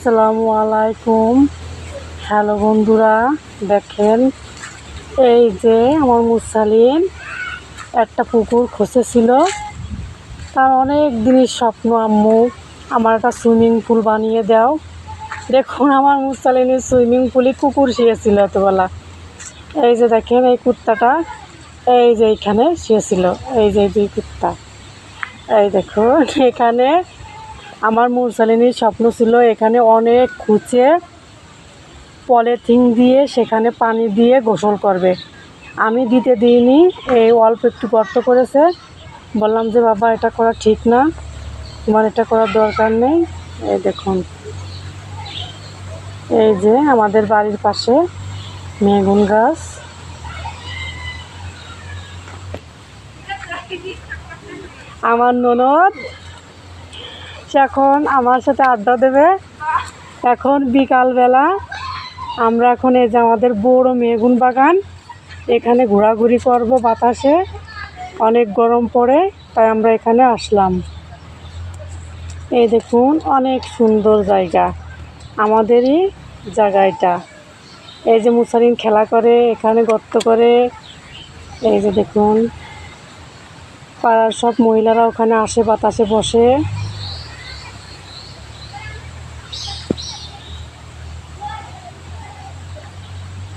আসসালামু আলাইকুম। হ্যালো বন্ধুরা, দেখেন এই যে আমার মুসালিন একটা পুকুর খুঁজেছিল। তার অনেক দিনের স্বপ্ন, আম্মু আমার একটা সুইমিং পুল বানিয়ে দাও। দেখুন আমার মুসালিনের সুইমিং পুলে কুকুর শুয়েছিল এতবেলা। এই যে দেখেন এই কুত্তাটা, এই যে এইখানে শুয়েছিল, এই যে দুই কুত্তা। এই দেখুন এখানে আমার মুরসালিনীর স্বপ্ন ছিল এখানে অনেক খুঁজে পলিথিন দিয়ে সেখানে পানি দিয়ে গোসল করবে। আমি দিতে দিইনি, এই অল্প একটু গর্ত করেছে। বললাম যে বাবা এটা করা ঠিক না, তোমার এটা করার দরকার নেই। এই দেখুন এই যে আমাদের বাড়ির পাশে মেগুন গাছ। আমার ননদ সে এখন আমার সাথে আড্ডা দেবে। এখন বিকালবেলা আমরা এখন এই যে আমাদের বড় মেগুন বাগান, এখানে ঘোরাঘুরি করব বাতাসে। অনেক গরম পড়ে তাই আমরা এখানে আসলাম। এই দেখুন অনেক সুন্দর জায়গা, আমাদেরই জায়গা এটা। এই যে মুসালিন খেলা করে, এখানে গর্ত করে। এই যে দেখুন পাড়ার সব মহিলারা ওখানে আসে, বাতাসে বসে।